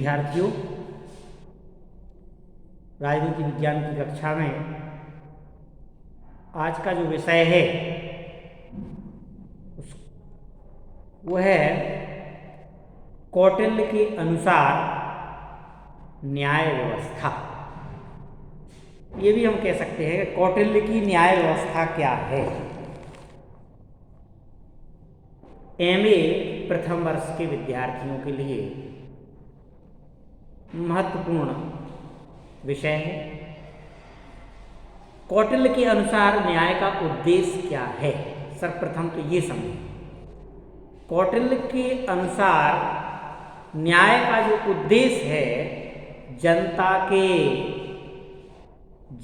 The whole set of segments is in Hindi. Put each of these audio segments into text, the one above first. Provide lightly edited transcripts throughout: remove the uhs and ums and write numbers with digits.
विद्यार्थियों, राजनीति विज्ञान की कक्षा में आज का जो विषय है वो है कौटिल्य के अनुसार न्याय व्यवस्था। ये भी हम कह सकते हैं कि कौटिल्य की न्याय व्यवस्था क्या है। एमए प्रथम वर्ष के विद्यार्थियों के लिए महत्वपूर्ण विषय है। कौटिल्य के अनुसार न्याय का उद्देश्य क्या है, सर्वप्रथम तो ये समझें। कौटिल्य के अनुसार न्याय का जो उद्देश्य है, जनता के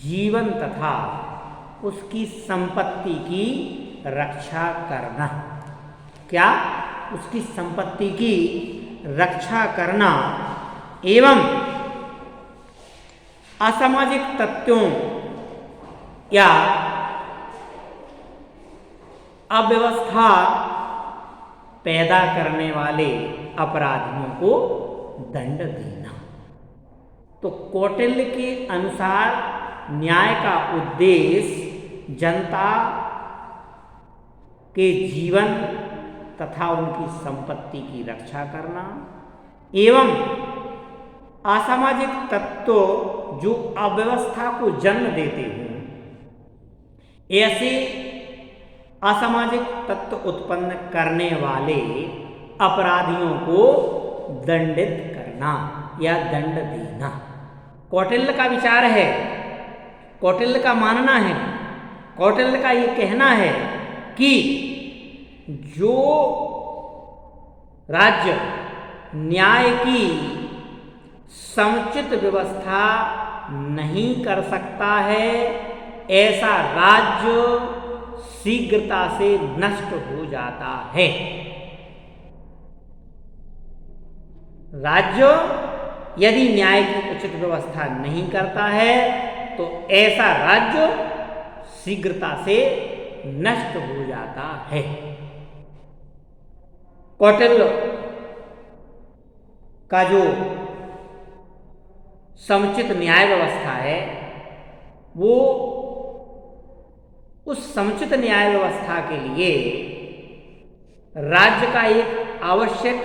जीवन तथा उसकी संपत्ति की रक्षा करना। क्या? उसकी संपत्ति की रक्षा करना एवं असामाजिक तत्वों या अव्यवस्था पैदा करने वाले अपराधियों को दंड देना। तो कौटिल्य के अनुसार न्याय का उद्देश्य जनता के जीवन तथा उनकी संपत्ति की रक्षा करना एवं असामाजिक तत्व जो अव्यवस्था को जन्म देते हैं, ऐसे असामाजिक तत्व उत्पन्न करने वाले अपराधियों को दंडित करना या दंड देना। कौटिल्य का विचार है, कौटिल्य का मानना है, कौटिल्य का ये कहना है कि जो राज्य न्याय की समुचित व्यवस्था नहीं कर सकता है, ऐसा राज्य शीघ्रता से नष्ट हो जाता है। राज्य यदि न्याय की उचित व्यवस्था नहीं करता है तो ऐसा राज्य शीघ्रता से नष्ट हो जाता है। कौटिल्य का जो समुचित न्याय व्यवस्था है वो उस समुचित न्याय व्यवस्था के लिए राज्य का एक आवश्यक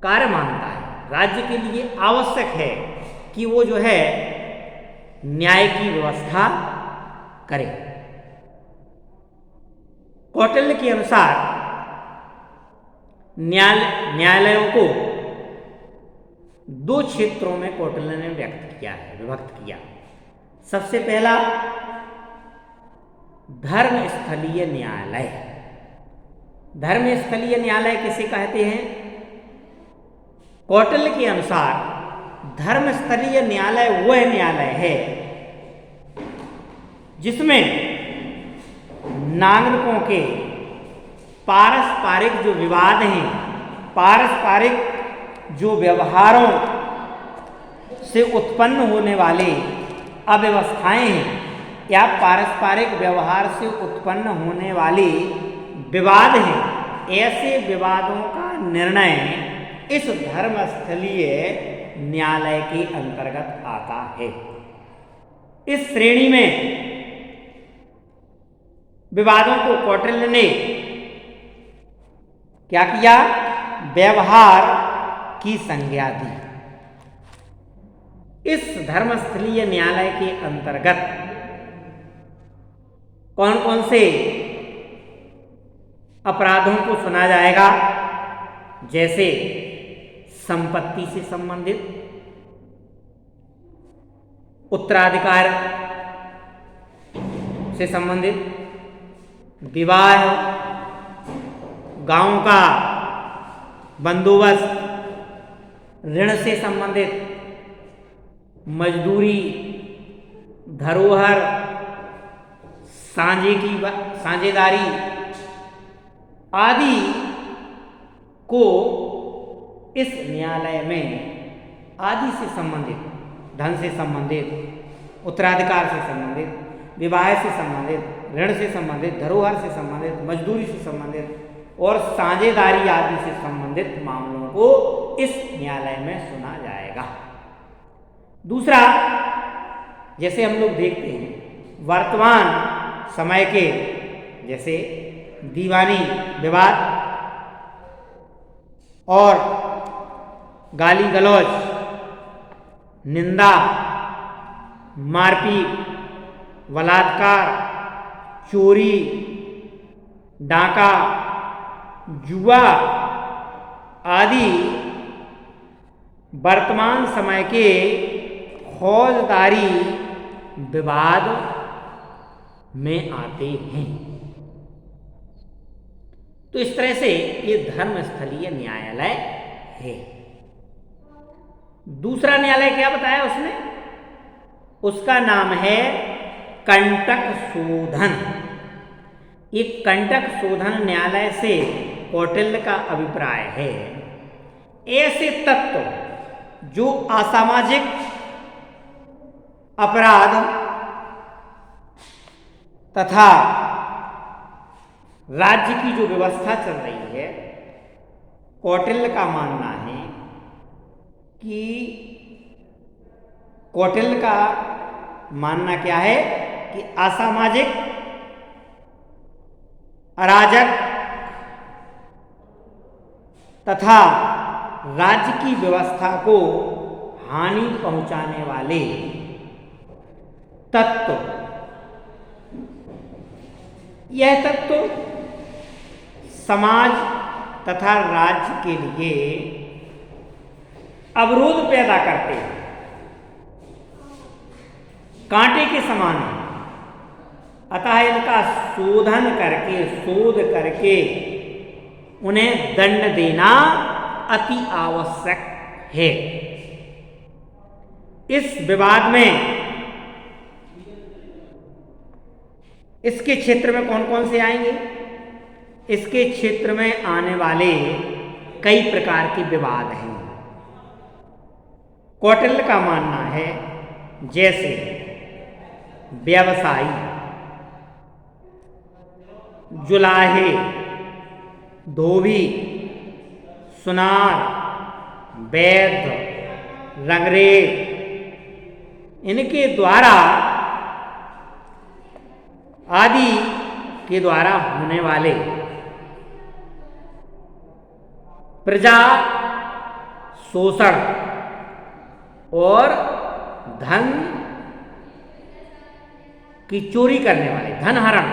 कार्य मानता है। राज्य के लिए आवश्यक है कि वो जो है न्याय की व्यवस्था करे। कौटिल्य के अनुसार न्यायालयों को दो क्षेत्रों में कौटिल्य ने व्यक्त किया है, विभक्त किया। सबसे पहला धर्मस्थलीय न्यायालय। धर्मस्थलीय न्यायालय किसे कहते हैं? कौटिल्य के अनुसार धर्मस्थलीय न्यायालय वह न्यायालय है जिसमें नागरिकों के पारस्परिक जो विवाद हैं, पारस्परिक जो व्यवहारों से उत्पन्न होने वाले अव्यवस्थाएं हैं या पारस्परिक व्यवहार से उत्पन्न होने वाले विवाद हैं, ऐसे विवादों का निर्णय इस धर्मस्थलीय न्यायालय के अंतर्गत आता है। इस श्रेणी में विवादों को कौटिल्य ने क्या किया? व्यवहार की संज्ञा दी। इस धर्मस्थलीय न्यायालय के अंतर्गत कौन कौन से अपराधों को सुना जाएगा? जैसे संपत्ति से संबंधित, उत्तराधिकार से संबंधित, विवाह, गांव का बंदोबस्त, ऋण से संबंधित, मजदूरी, धरोहर, साझेदारी आदि को इस न्यायालय में आदि से संबंधित, धन से संबंधित, उत्तराधिकार से संबंधित, विवाह से संबंधित, ऋण से संबंधित, धरोहर से संबंधित, मजदूरी से संबंधित और साझेदारी आदि से संबंधित मामलों को इस न्यायालय में सुना जाएगा। दूसरा, जैसे हम लोग देखते हैं वर्तमान समय के जैसे दीवानी विवाद और गाली गलौज, निंदा, मारपीट, बलात्कार, चोरी, डाका, जुआ आदि वर्तमान समय के फौजदारी विवाद में आते हैं। तो इस तरह से ये धर्मस्थलीय न्यायालय है। दूसरा न्यायालय क्या बताया उसने? उसका नाम है कंटक शोधन। एक कंटक शोधन न्यायालय से कौटिल्य का अभिप्राय है ऐसे तत्व जो असामाजिक अपराध तथा राज्य की जो व्यवस्था चल रही है, कौटिल्य का मानना है कि कौटिल्य का मानना क्या है कि असामाजिक, अराजक तथा राज्य की व्यवस्था को हानि पहुंचाने वाले तत्व, यह तत्व समाज तथा राज्य के लिए अवरोध पैदा करते हैं, कांटे के समान है। अतः इनका शोधन करके, शोध करके उन्हें दंड देना अति आवश्यक है। इस विवाद में इसके क्षेत्र में कौन कौन से आएंगे? इसके क्षेत्र में आने वाले कई प्रकार के विवाद हैं। कौटिल्य का मानना है जैसे व्यवसायी, जुलाहे, धोबी, सुनार, वैद्य, रंगरेज, इनके द्वारा आदि के द्वारा होने वाले प्रजा शोषण और धन की चोरी करने वाले, धन हरण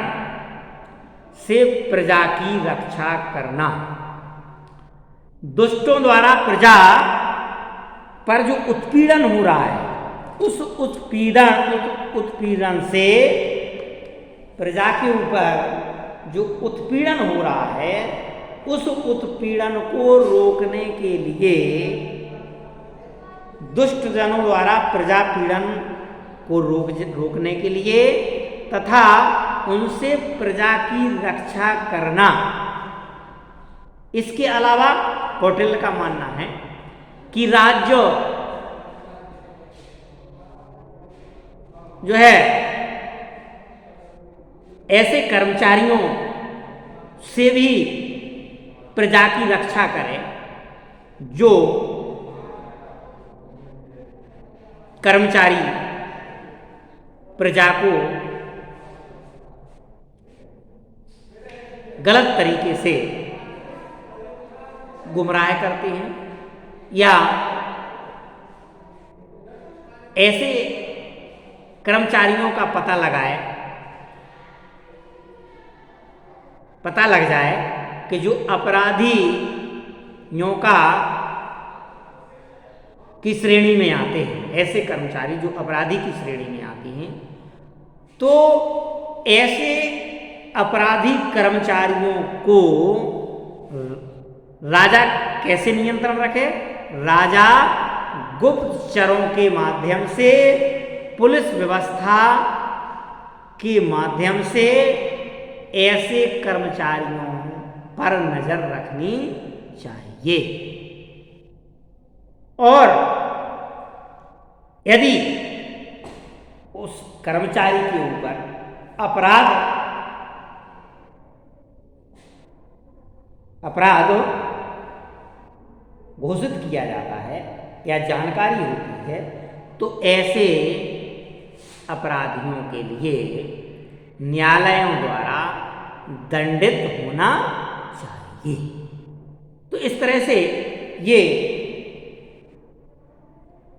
से प्रजा की रक्षा करना, दुष्टों द्वारा प्रजा पर जो उत्पीड़न हो रहा है उस उत्पीड़न से प्रजा के ऊपर जो उत्पीड़न हो रहा है उस उत्पीड़न को रोकने के लिए दुष्ट जनों द्वारा प्रजा पीड़न को रोकने के लिए तथा उनसे प्रजा की रक्षा करना। इसके अलावा कौटिल्य का मानना है कि राज्य जो है ऐसे कर्मचारियों से भी प्रजा की रक्षा करे जो कर्मचारी प्रजा को गलत तरीके से गुमराह करते हैं या ऐसे कर्मचारियों का पता लग जाए कि जो अपराधियों की श्रेणी में आते हैं, ऐसे कर्मचारी जो अपराधी की श्रेणी में आते हैं, तो ऐसे अपराधी कर्मचारियों को राजा कैसे नियंत्रण रखे? राजा गुप्तचरों के माध्यम से, पुलिस व्यवस्था के माध्यम से ऐसे कर्मचारियों पर नजर रखनी चाहिए। और यदि उस कर्मचारी के ऊपर अपराध घोषित किया जाता है या जानकारी होती है तो ऐसे अपराधियों के लिए न्यायालयों द्वारा दंडित होना चाहिए। तो इस तरह से ये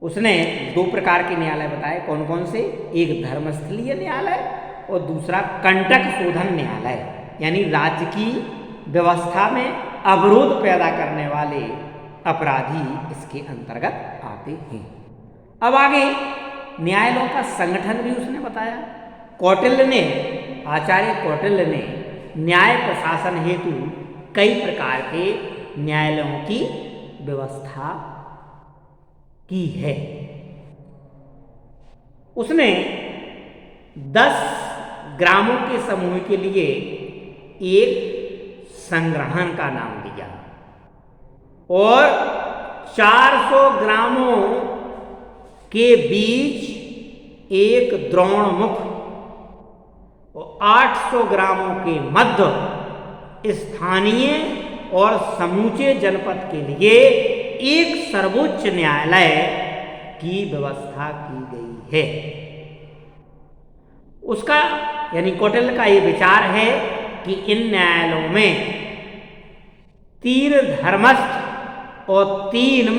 उसने दो प्रकार के न्यायालय बताए। कौन कौन से? एक धर्मस्थलीय न्यायालय और दूसरा कंटक शोधन न्यायालय, यानी राज्य की व्यवस्था में अवरोध पैदा करने वाले अपराधी इसके अंतर्गत आते हैं। अब आगे न्यायालयों का संगठन भी उसने बताया। कौटिल्य ने, आचार्य कौटिल्य ने न्याय प्रशासन हेतु कई प्रकार के न्यायालयों की व्यवस्था की है। उसने 10 ग्रामों के समूह के लिए एक संग्रहण का नाम दिया और 400 ग्रामों के बीच एक द्रोणमुख और 800 ग्रामों के मध्य स्थानीय और समूचे जनपद के लिए एक सर्वोच्च न्यायालय की व्यवस्था की गई है। उसका यानी कौटिल्य का ये विचार है कि इन न्यायालयों में 3 धर्मस्थ और 3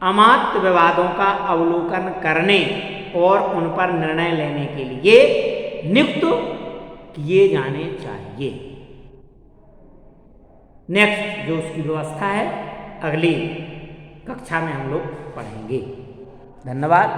अमात्य विवादों का अवलोकन करने और उन पर निर्णय लेने के लिए नियुक्त किए जाने चाहिए। नेक्स्ट जो उसकी व्यवस्था है अगली कक्षा में हम लोग पढ़ेंगे। धन्यवाद।